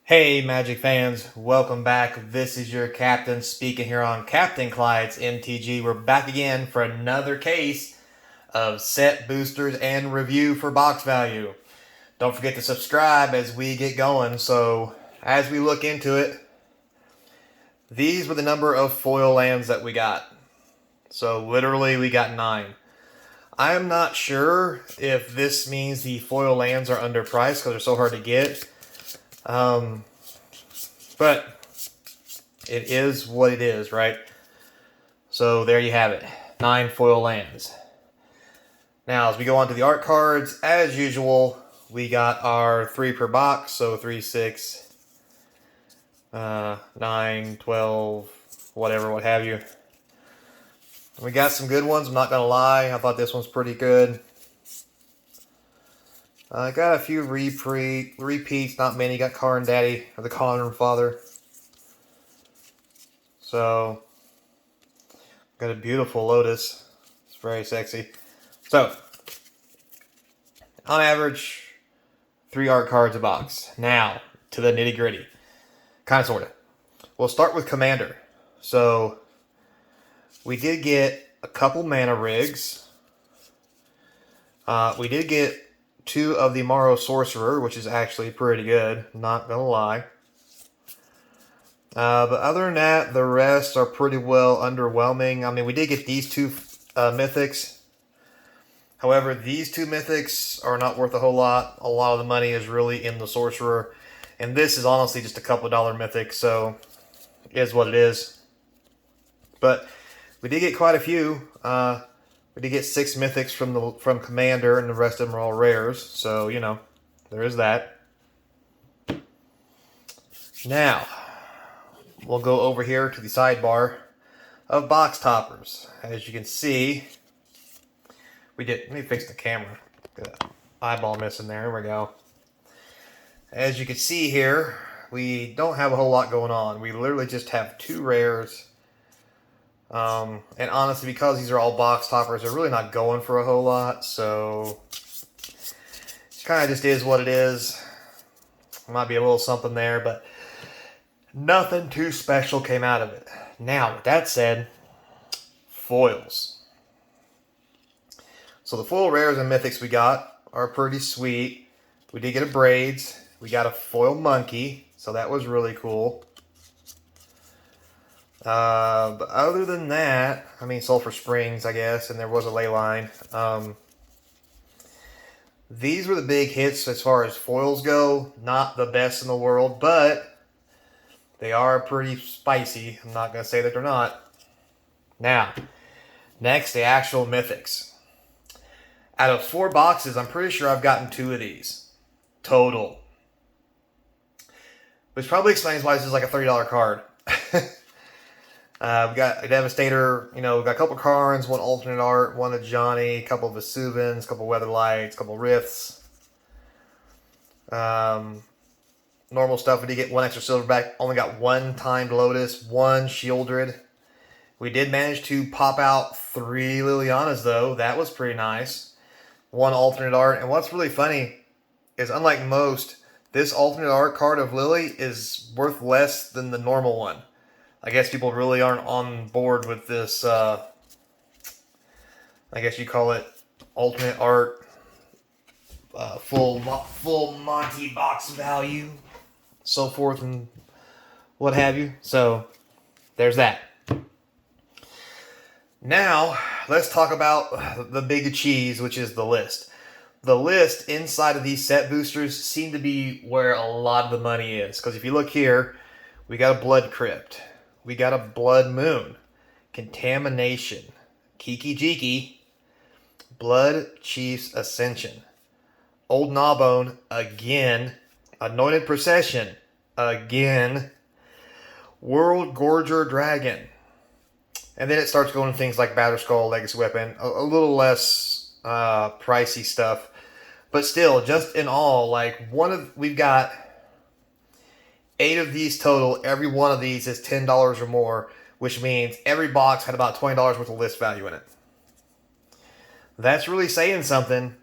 Hey Magic fans, welcome back. This is your captain speaking here on Captain Clyde's MTG. We're back again for another case of set boosters and review for box value. Don't forget to subscribe as we get going. So as we look into it, these were the number of foil lands that we got. So literally we got 9. I'm not sure if this means the foil lands are underpriced because they're so hard to get. But it is what it is, right? So there you have it. 9 foil lands. Now, as we go on to the art cards, as usual, we got our 3 per box. So 3, 6, 9, 12, whatever, what have you. We got some good ones, I'm not going to lie. I thought this one's pretty good. I got a few repeats, not many. Got Car and Daddy, or the Connor Father. So, got a beautiful Lotus. It's very sexy. So, on average, 3 art cards a box. Now, to the nitty gritty. Kind of, sort of. We'll start with Commander. So, we did get a couple mana rigs. We did get 2 of the Morrow Sorcerer, which is actually pretty good, not gonna lie. But other than that, the rest are pretty well underwhelming. I mean, we did get these 2 mythics. However, these 2 mythics are not worth a whole lot. A lot of the money is really in the Sorcerer. And this is honestly just a couple $1 mythic, so it is what it is. But we did get quite a few. We did get 6 mythics from Commander, and the rest of them are all rares. So, you know, there is that. Now, we'll go over here to the sidebar of box toppers. As you can see, we did. Let me fix the camera. Got an eyeball missing there. There we go. As you can see here, we don't have a whole lot going on. We literally just have 2 rares. And honestly, because these are all box toppers, they're really not going for a whole lot, so it kind of just is what it is. Might be a little something there, but nothing too special came out of it. Now, with that said, foils. So the foil rares and mythics we got are pretty sweet. We did get a Braids. We got a foil Monkey, so that was really cool. But other than that, I mean, Sulphur Springs, I guess, and there was a Leyline. These were the big hits as far as foils go. Not the best in the world, but they are pretty spicy. I'm not going to say that they're not. Now, next, the actual mythics. Out of 4 boxes, I'm pretty sure I've gotten 2 of these. Total. Which probably explains why this is like a $30 card. We got a Devastator, you know, we got a couple Karns, 1 alternate art, 1 of Johnny, a couple of Vesuvans, a couple of Weatherlights, a couple of Rifts. Normal stuff, we did get 1 extra Silverback, only got 1 timed Lotus, 1 Shieldred. We did manage to pop out 3 Lilianas, though. That was pretty nice. 1 alternate art, and what's really funny is, unlike most, this alternate art card of Lily is worth less than the normal one. I guess people really aren't on board with this, I guess you call it alternate art, full Monty box value, so forth and what have you. So, there's that. Now, let's talk about the big cheese, which is the list. The list inside of these set boosters seem to be where a lot of the money is. Because if you look here, we got a Blood Crypt. We got a Blood Moon, Contamination, Kiki Jiki, Blood Chief's Ascension, Old Gnawbone again, Anointed Procession again, World Gorger Dragon. And then it starts going to things like Batterskull, Legacy Weapon, a little less pricey stuff. But still, just in all, like we've got 8 of these total. Every one of these is $10 or more, which means every box had about $20 worth of list value in it. That's really saying something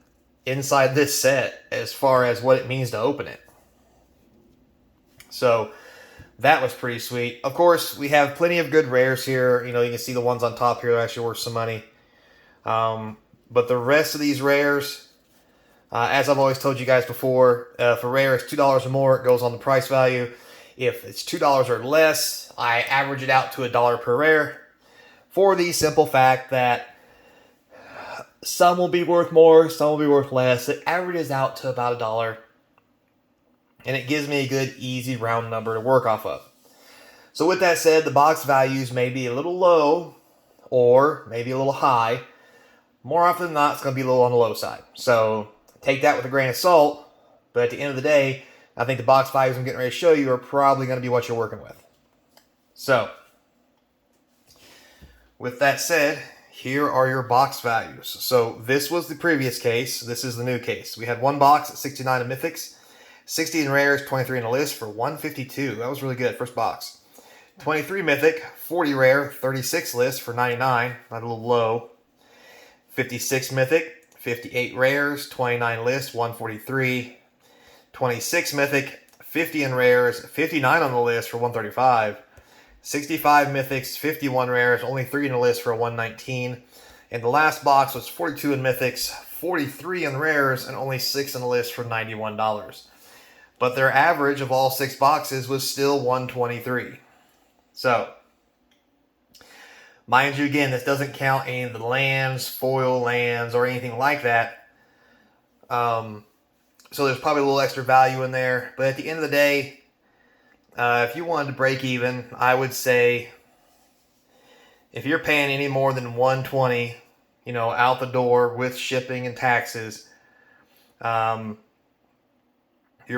inside this set as far as what it means to open it. So that was pretty sweet. Of course, we have plenty of good rares here. You know, you can see the ones on top here are actually worth some money. But the rest of these rares, as I've always told you guys before, if a rare is $2 or more, it goes on the price value. If it's $2 or less, I average it out to $1 per rare, for the simple fact that some will be worth more, some will be worth less. It averages out to about $1, and it gives me a good, easy, round number to work off of. So with that said, the box values may be a little low or maybe a little high. More often than not, it's going to be a little on the low side. So take that with a grain of salt, but at the end of the day, I think the box values I'm getting ready to show you are probably going to be what you're working with. So, with that said, here are your box values. So this was the previous case. This is the new case. We had one box at 69 in mythics, 60 in rares, 23 in the list for 152. That was really good. First box. 23 mythic, 40 rare, 36 list for 99. Not a little low. 56 mythic, 58 rares, 29 list, 143. 26 mythic, 50 in rares, 59 on the list for 135. 65 mythics, 51 rares, only 3 in the list for 119. And the last box was 42 in mythics, 43 in rares, and only 6 in the list for $91. But their average of all 6 boxes was still 123. So, mind you, again, this doesn't count any of the lands, foil lands, or anything like that. So there's probably a little extra value in there. But at the end of the day, if you wanted to break even, I would say if you're paying any more than $120, out the door with shipping and taxes, you're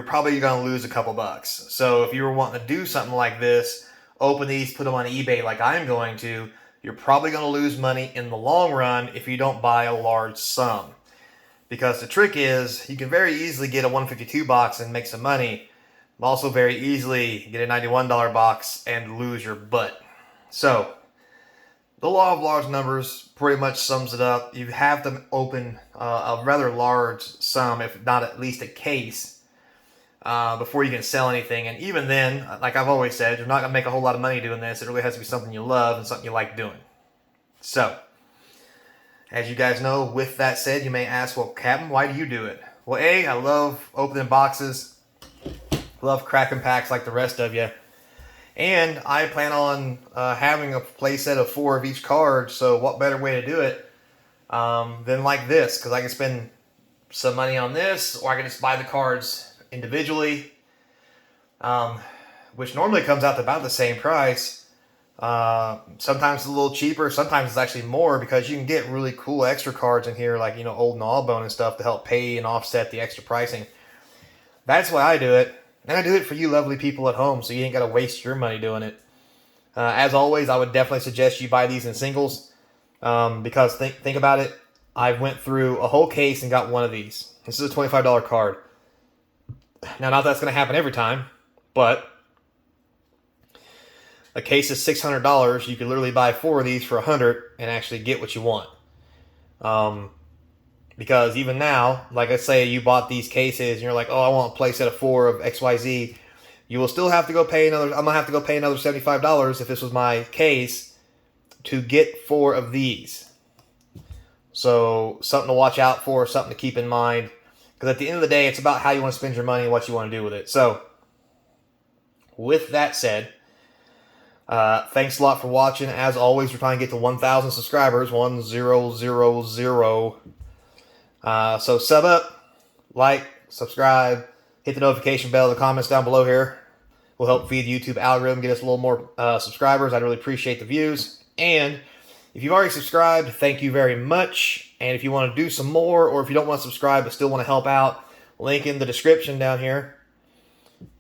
probably going to lose a couple bucks. So if you were wanting to do something like this, open these, put them on eBay like I'm going to, you're probably going to lose money in the long run if you don't buy a large sum. Because the trick is, you can very easily get a 152 box and make some money, but also very easily get a $91 box and lose your butt. So, the law of large numbers pretty much sums it up. You have to open a rather large sum, if not at least a case, before you can sell anything. And even then, like I've always said, you're not going to make a whole lot of money doing this. It really has to be something you love and something you like doing. So, as you guys know, with that said, you may ask, well, Captain, why do you do it? Well, A, I love opening boxes, love cracking packs like the rest of you, and I plan on having a playset of 4 of each card, so what better way to do it than like this, because I can spend some money on this, or I can just buy the cards individually, which normally comes out to about the same price. Sometimes it's a little cheaper, sometimes it's actually more, because you can get really cool extra cards in here, like, old Gnawbone and stuff to help pay and offset the extra pricing. That's why I do it, and I do it for you lovely people at home, so you ain't got to waste your money doing it. As always, I would definitely suggest you buy these in singles, because think about it, I went through a whole case and got one of these. This is a $25 card. Now, not that's going to happen every time, but a case is $600. You could literally buy 4 of these for $100 and actually get what you want. Because even now, like I say, you bought these cases and you're like, oh, I want a playset of 4 of XYZ. You will still have to go pay another. I'm gonna have to go pay another $75 if this was my case to get 4 of these. So something to watch out for, something to keep in mind. Because at the end of the day, it's about how you want to spend your money and what you want to do with it. So, with that said, thanks a lot for watching. As always, we're trying to get to 1,000 subscribers. 1000. So sub up, like, subscribe, hit the notification bell, the comments down below here will help feed the YouTube algorithm, get us a little more subscribers. I'd really appreciate the views. And if you've already subscribed, thank you very much. And if you want to do some more, or if you don't want to subscribe but still want to help out, link in the description down here,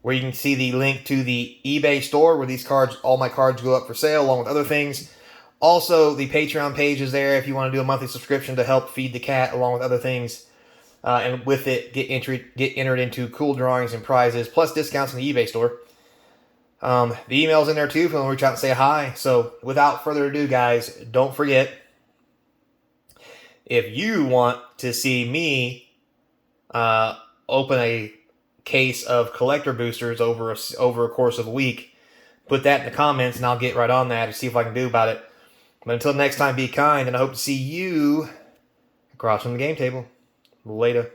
where you can see the link to the eBay store where these cards, all my cards go up for sale along with other things. Also, the Patreon page is there if you want to do a monthly subscription to help feed the cat along with other things. And with it, get entered into cool drawings and prizes, plus discounts in the eBay store. The email's in there too if you want to reach out and say hi. So, without further ado, guys, don't forget, if you want to see me open a case of collector boosters over a course of a week. Put that in the comments, and I'll get right on that and see if I can do about it. But until next time, be kind, and I hope to see you across from the game table. Later.